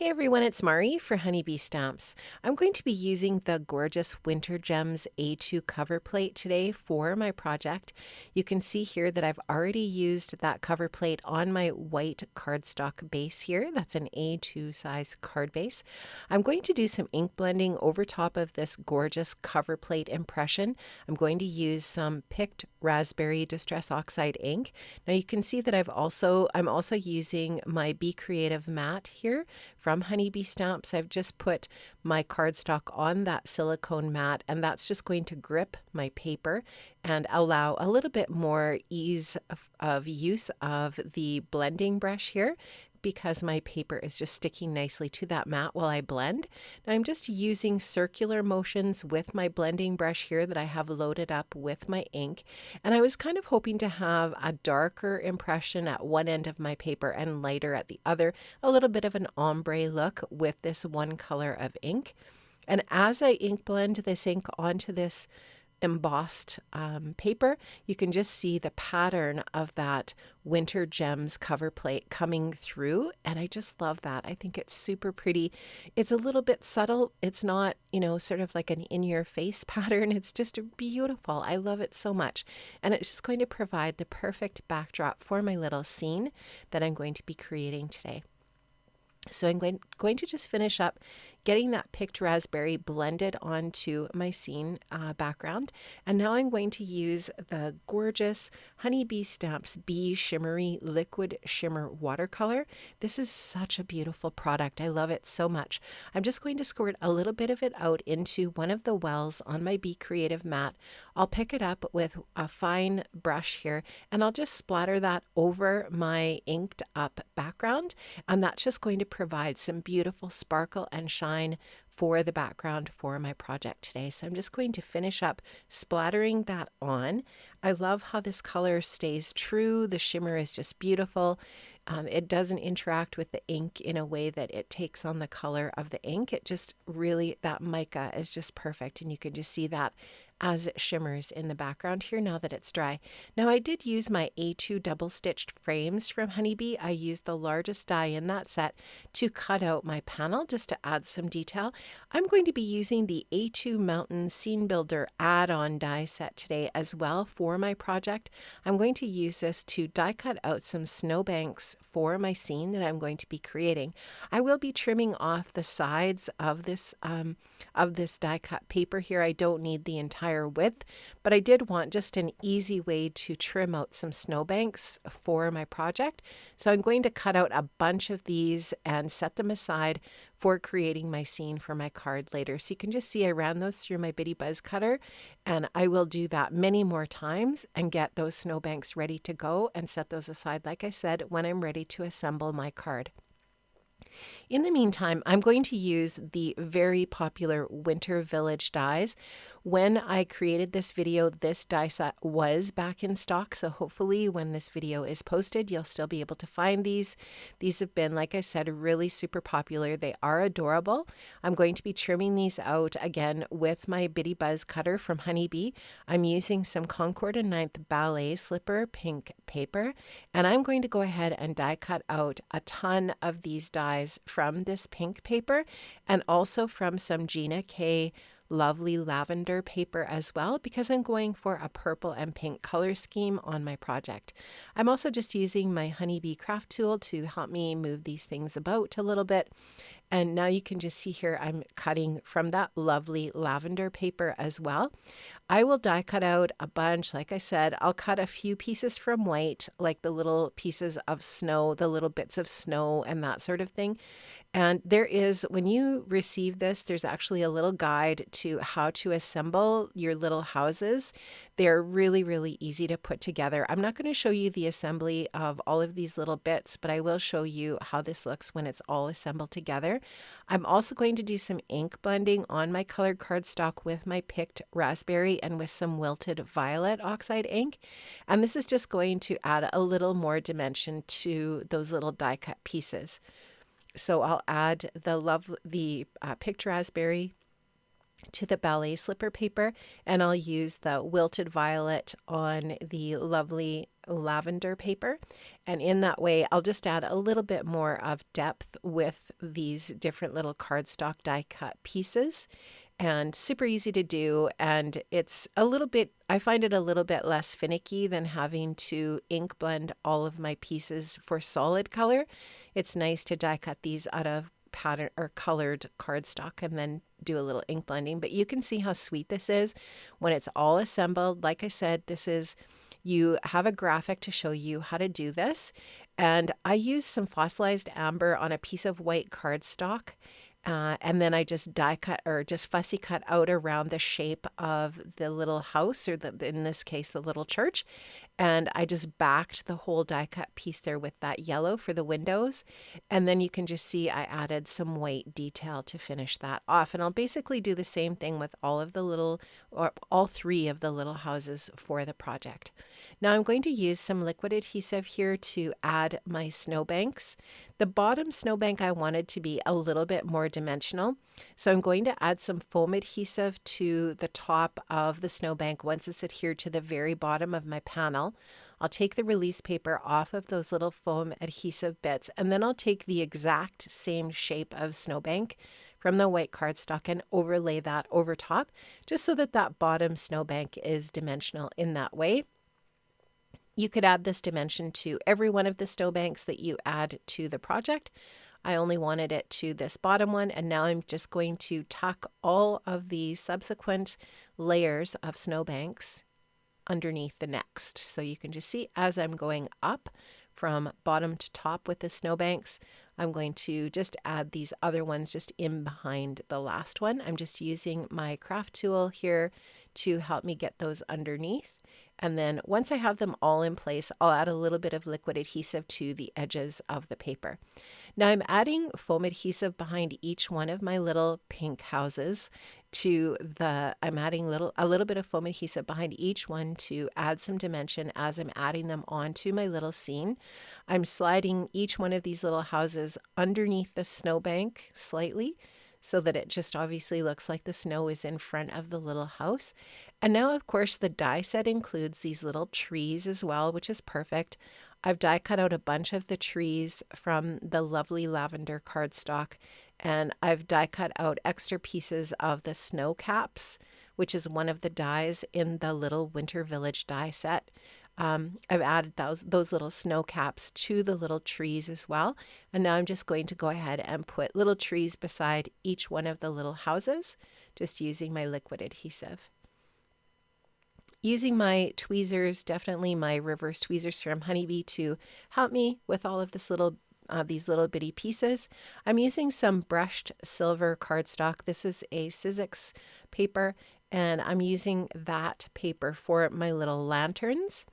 Hey everyone, it's Mari for Honeybee Stamps. I'm going to be using the gorgeous Winter Gems A2 cover plate today for my project. You can see here that I've already used that cover plate on my white cardstock base here. That's an A2 size card base. I'm going to do some ink blending over top of this gorgeous cover plate impression. I'm going to use some picked raspberry distress oxide ink. Now you can see that I'm also using my Be Creative mat here from Honeybee Stamps. I've just put my cardstock on that silicone mat, and that's just going to grip my paper and allow a little bit more ease of use of the blending brush here, because my paper is just sticking nicely to that mat while I blend. Now I'm just using circular motions with my blending brush here that I have loaded up with my ink. And I was kind of hoping to have a darker impression at one end of my paper and lighter at the other, a little bit of an ombre look with this one color of ink. And as I ink blend this ink onto this embossed paper, you can just see the pattern of that Winter Gems cover plate coming through, and I just love that. I think it's super pretty. It's a little bit subtle. It's not, sort of like an in-your-face pattern. It's just beautiful. I love it so much, and it's just going to provide the perfect backdrop for my little scene that I'm going to be creating today. So I'm going to just finish up getting that picked raspberry blended onto my scene background. And now I'm going to use the gorgeous Honeybee Stamps Bee Shimmery Liquid Shimmer Watercolor. This is such a beautiful product. I love it so much. I'm just going to squirt a little bit of it out into one of the wells on my Be Creative mat. I'll pick it up with a fine brush here, and I'll just splatter that over my inked up background. And that's just going to provide some beautiful sparkle and shine for the background for my project today. So I'm just going to finish up splattering that on. I love how this color stays true. The shimmer is just beautiful. It doesn't interact with the ink in a way that it takes on the color of the ink. It just really, that mica is just perfect, and you can just see that as it shimmers in the background here now that it's dry. Now I did use my A2 double stitched frames from Honeybee. I used the largest die in that set to cut out my panel just to add some detail. I'm going to be using the A2 Mountain Scene Builder add-on die set today as well for my project. I'm going to use this to die cut out some snowbanks for my scene that I'm going to be creating. I will be trimming off the sides of this die cut paper here. I don't need the entire width, but I did want just an easy way to trim out some snowbanks for my project. So I'm going to cut out a bunch of these and set them aside for creating my scene for my card later. So you can just see I ran those through my Bitty Buzz cutter, and I will do that many more times and get those snowbanks ready to go and set those aside, like I said, when I'm ready to assemble my card. In the meantime, I'm going to use the very popular Winter Village dies. When I created this video, this die set was back in stock, so hopefully when this video is posted, you'll still be able to find these. These have been, like I said, really super popular. They are adorable. I'm going to be trimming these out again with my Bitty Buzz cutter from Honeybee. I'm using some Concord and Ninth Ballet Slipper pink paper, and I'm going to go ahead and die cut out a ton of these dies from this pink paper, and also from some Gina K Lovely Lavender paper as well, because I'm going for a purple and pink color scheme on my project. I'm also just using my Honeybee craft tool to help me move these things about a little bit. And now you can just see here I'm cutting from that lovely lavender paper as well. I will die cut out a bunch. Like I said, I'll cut a few pieces from white, like the little pieces of snow, the little bits of snow and that sort of thing. And there is, when you receive this, there's actually a little guide to how to assemble your little houses. They're really, really easy to put together. I'm not going to show you the assembly of all of these little bits, but I will show you how this looks when it's all assembled together. I'm also going to do some ink blending on my colored cardstock with my picked raspberry and with some Wilted Violet Oxide ink. And this is just going to add a little more dimension to those little die cut pieces. So I'll add the picked raspberry to the ballet slipper paper, and I'll use the Wilted Violet on the lovely lavender paper. And in that way, I'll just add a little bit more of depth with these different little cardstock die cut pieces. And super easy to do, and it's a little bit, I find it a little bit less finicky than having to ink blend all of my pieces for solid color. It's nice to die cut these out of pattern or colored cardstock and then do a little ink blending. But you can see how sweet this is when it's all assembled. Like I said, this is, you have a graphic to show you how to do this. And I use some fossilized amber on a piece of white cardstock. And then I just die cut or just fussy cut out around the shape of the little house, or in this case, the little church. And I just backed the whole die cut piece there with that yellow for the windows. And then you can just see I added some white detail to finish that off. And I'll basically do the same thing with all of the little, or all three of the little houses for the project. Now I'm going to use some liquid adhesive here to add my snowbanks. The bottom snowbank I wanted to be a little bit more dimensional, so I'm going to add some foam adhesive to the top of the snowbank once it's adhered to the very bottom of my panel. I'll take the release paper off of those little foam adhesive bits, and then I'll take the exact same shape of snowbank from the white cardstock and overlay that over top, just so that that bottom snowbank is dimensional in that way. You could add this dimension to every one of the snowbanks that you add to the project. I only wanted it to this bottom one, and now I'm just going to tuck all of the subsequent layers of snowbanks underneath the next. So you can just see as I'm going up from bottom to top with the snowbanks, I'm going to just add these other ones just in behind the last one. I'm just using my craft tool here to help me get those underneath. And then once I have them all in place, I'll add a little bit of liquid adhesive to the edges of the paper. Now I'm adding foam adhesive behind each one of my little pink houses I'm adding a little bit of foam adhesive behind each one to add some dimension as I'm adding them onto my little scene. I'm sliding each one of these little houses underneath the snowbank slightly, so that it just obviously looks like the snow is in front of the little house. And now, of course, the die set includes these little trees as well, which is perfect. I've die cut out a bunch of the trees from the lovely lavender cardstock, and I've die cut out extra pieces of the snow caps, which is one of the dies in the little Winter Village die set. I've added those little snow caps to the little trees as well. And now I'm just going to go ahead and put little trees beside each one of the little houses, just using my liquid adhesive. Using my tweezers, definitely my reverse tweezers from Honeybee, to help me with all of these little bitty pieces. I'm using some brushed silver cardstock. This is a Sizzix paper, and I'm using that paper for my little lanterns.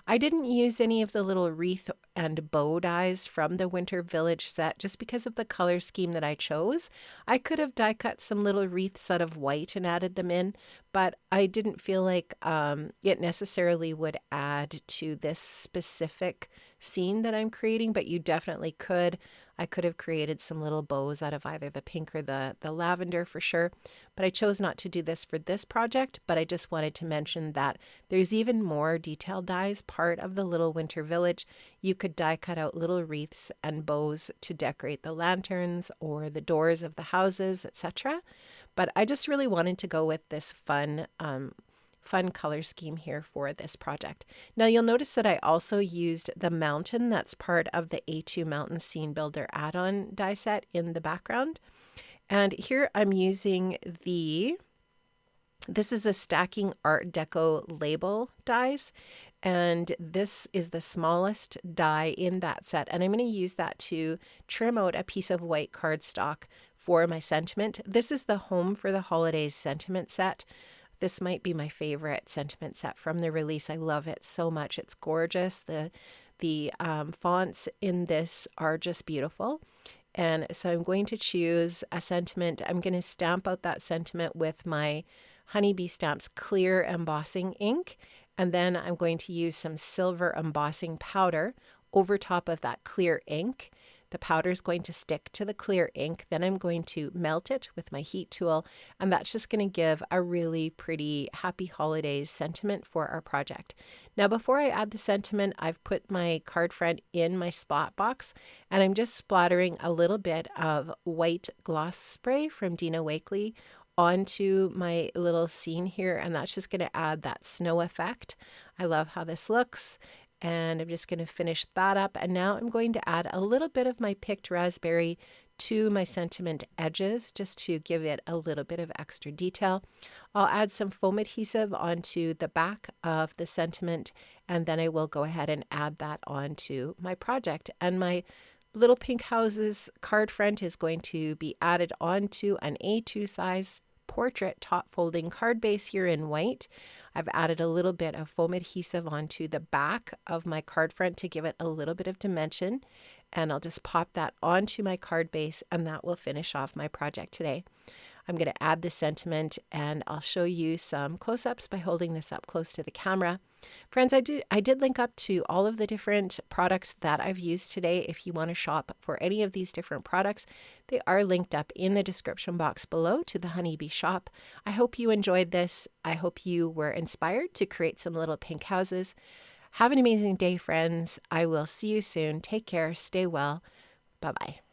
I didn't use any of the little wreath and bow dies from the Winter Village set just because of the color scheme that I chose. I could have die cut some little wreaths out of white and added them in, but I didn't feel like it necessarily would add to this specific scene that I'm creating, but you definitely could. I could have created some little bows out of either the pink or the lavender for sure, but I chose not to do this for this project. But I just wanted to mention that there's even more detailed dies part of the little Winter Village. You could die cut out little wreaths and bows to decorate the lanterns or the doors of the houses, etc. But I just really wanted to go with this fun color scheme here for this project. Now you'll notice that I also used the mountain that's part of the A2 Mountain Scene Builder add-on die set in the background. And here I'm using this is a Stacking Art Deco label dies, and this is the smallest die in that set, and I'm going to use that to trim out a piece of white cardstock for my sentiment. This is the Home for the Holidays sentiment set. This might be my favorite sentiment set from the release. I love it so much. It's gorgeous. The fonts in this are just beautiful. And so I'm going to choose a sentiment. I'm going to stamp out that sentiment with my Honeybee Stamps clear embossing ink. And then I'm going to use some silver embossing powder over top of that clear ink. The powder is going to stick to the clear ink. Then I'm going to melt it with my heat tool, and that's just going to give a really pretty happy holidays sentiment for our project. Now, before I add the sentiment, I've put my card front in my spot box, and I'm just splattering a little bit of white gloss spray from Dina Wakley onto my little scene here, and that's just going to add that snow effect. I love how this looks, and I'm just going to finish that up. And now I'm going to add a little bit of my picked raspberry to my sentiment edges just to give it a little bit of extra detail. I'll add some foam adhesive onto the back of the sentiment, and then I will go ahead and add that onto my project. And my Little Pink Houses card front is going to be added onto an A2 size portrait top folding card base here in white. I've added a little bit of foam adhesive onto the back of my card front to give it a little bit of dimension, and I'll just pop that onto my card base, and that will finish off my project today. I'm going to add the sentiment, and I'll show you some close-ups by holding this up close to the camera. Friends, I did link up to all of the different products that I've used today. If you want to shop for any of these different products, they are linked up in the description box below to the Honeybee shop. I hope you enjoyed this. I hope you were inspired to create some little pink houses. Have an amazing day, friends. I will see you soon. Take care. Stay well. Bye-bye.